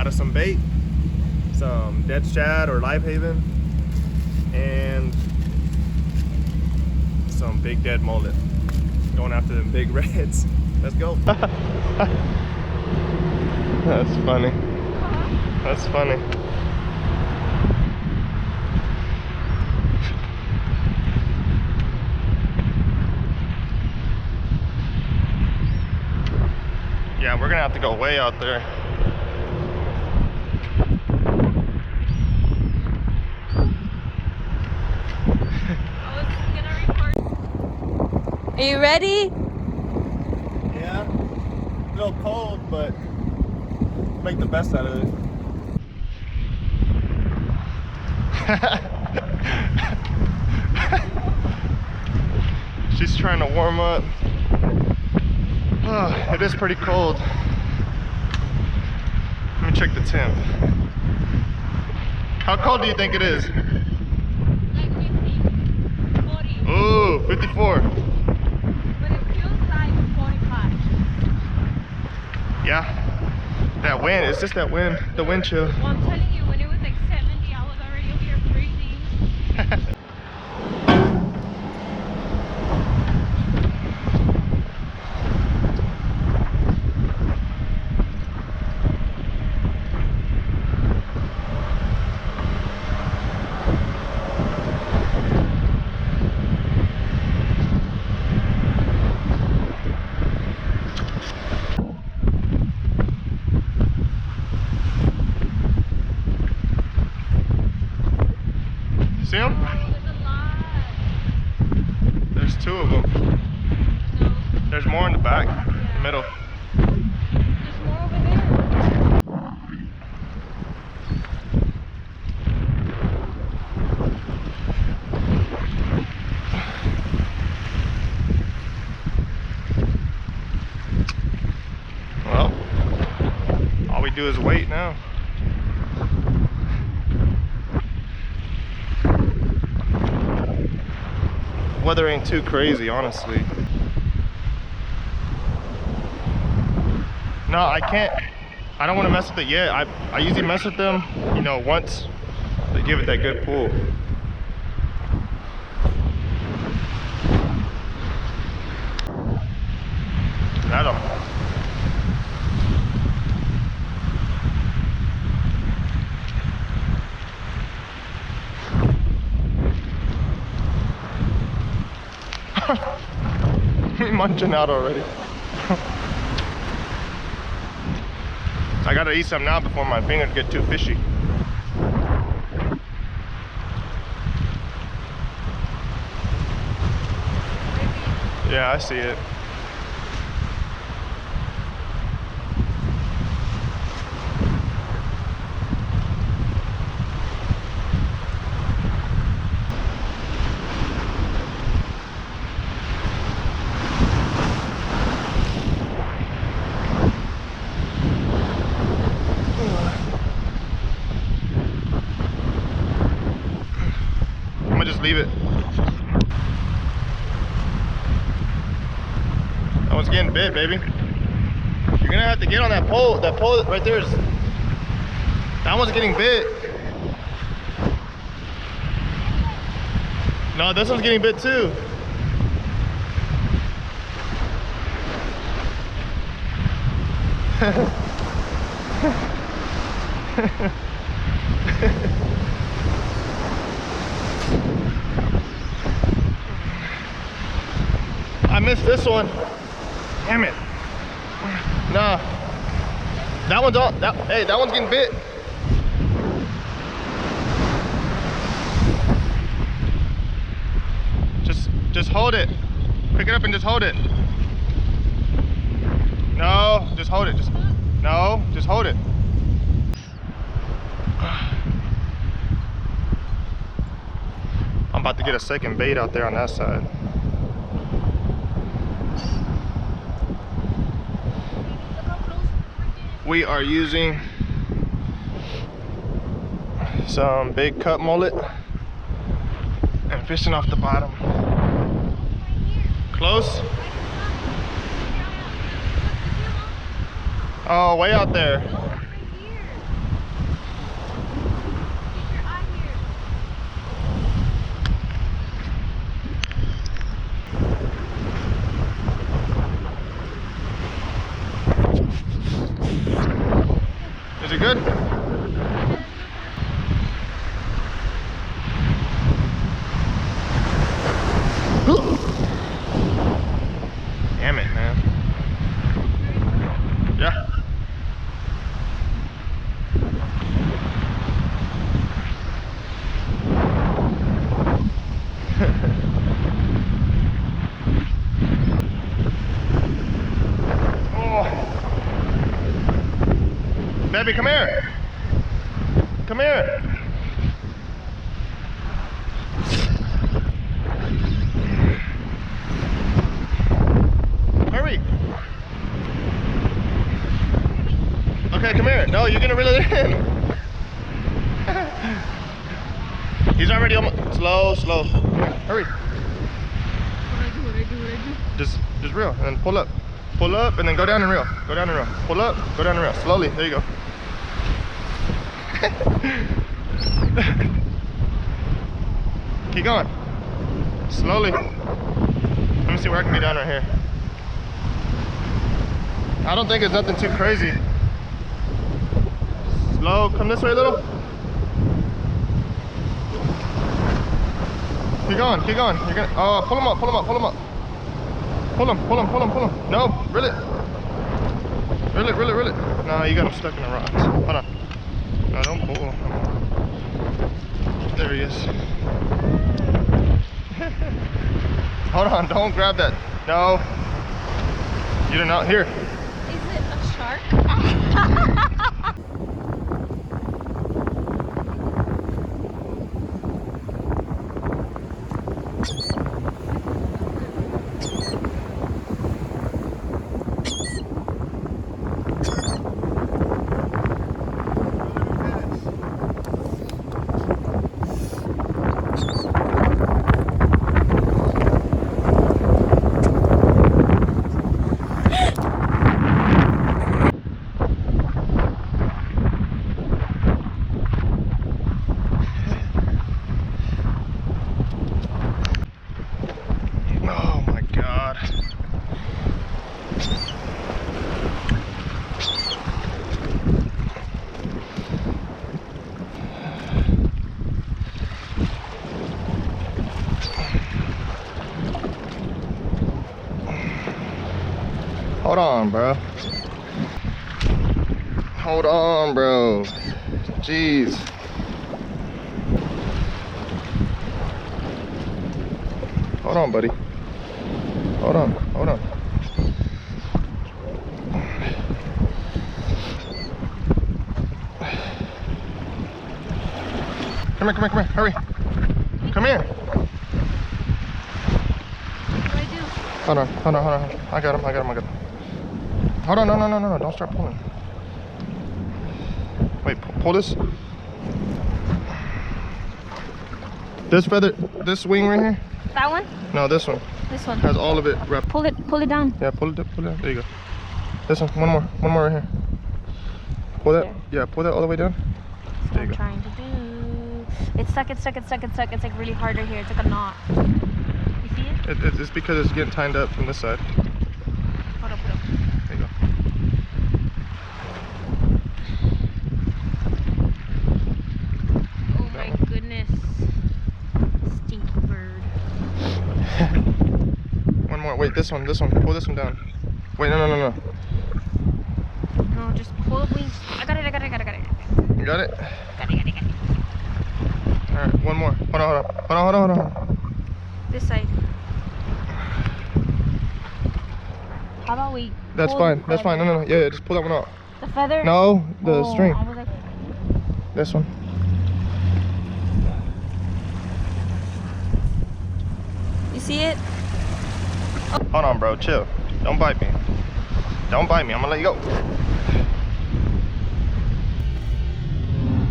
us some bait, some dead shad or live haven, and some big dead mullet. Going after them big reds. Let's go. That's funny. That's funny. Yeah, we're gonna have to go way out there. Are you ready? Yeah, a little cold, but make the best out of it. She's trying to warm up. Oh, it is pretty cold. Let me check the temp. How cold do you think it is? Like 50, 40. Ooh, 54. But it feels like 45. Yeah. That wind, it's just that wind, the wind chill. Well, I'm telling you, when it was like 70, I was already over here freezing. See them? Oh, there's a lot. There's two of them. No, There's more in the back, middle. there's more over there. Well, all we do is wait now. Weather ain't too crazy, honestly. No, I can't. I don't want to mess with it yet. I usually mess with them, you know, once they give it that good pull. Got 'em. Me munching out already. I gotta eat some now before my fingers get too fishy. Yeah, I see it. I'm gonna just leave it. That one's getting bit, baby. You're gonna have to get on that pole. That pole right there is. That one's getting bit. No, this one's getting bit too. I missed this one. Damn it. Nah. That one's all. Hey, that one's getting bit. Just hold it. Pick it up and just hold it. No, just hold it. No, just hold it. I'm about to get a second bait out there on that side. We are using some big cut mullet and fishing off the bottom. Close? Oh, way out there. Is it good? Damn it, man. Yeah. Oh. Baby, come here. Come here. Hurry. Okay, come here. No, you're gonna reel it in. He's already almost. Slow, slow. Hurry. What do I do? Just reel and pull up. Pull up and then go down and reel. Go down and reel. Pull up, go down and reel. Slowly. There you go. Keep going. Slowly. Let me see where I can get down right here. I don't think it's nothing too crazy. Slow. Come this way a little. Keep going. Keep going. You're gonna. Oh, pull him up. Pull him up. Pull him up. Pull him. Pull him. Pull him. Pull him. No, reel it. Reel it. Reel it. Reel it. No, you got him stuck in the rocks. Hold on. No, don't pull. There he is. Hold on, don't grab that. No. You did not. Here. Is it a shark? Oh my God. Hold on, bro. Hold on, bro. Jeez. Hold on, buddy. Hold on, hold on. Come here, come here, come here. Hurry. Come here. What do I do? Hold on, hold on, hold on. I got him, I got him, I got him. Hold on, no, no, no, no, no. Don't start pulling. Wait, pull this. This feather, this wing right here? That one? No, this one. This one. Has all of it wrapped. Pull it down. Yeah, pull it down. There you go. This one, one more right here. Pull that, yeah, pull that all the way down. That's what I'm trying to do. It's stuck, it's stuck, it's stuck, it's stuck. It's like really hard right here. It's like a knot. You see it? It's because it's getting tied up from this side. Hold up, hold up. There you go. Oh my goodness. Stinky bird. One more. Wait, this one. Pull this one down. Wait, no. No, just pull the wings. I got it. You got it? Got it. Alright, one more. Hold on. This side. How about we That's pull fine. the That's fine. feather? No. Yeah, just pull that one out. The feather? No, the string. I was like, This one. you see it? Hold on, bro. Chill. Don't bite me. Don't bite me. I'm gonna let you go.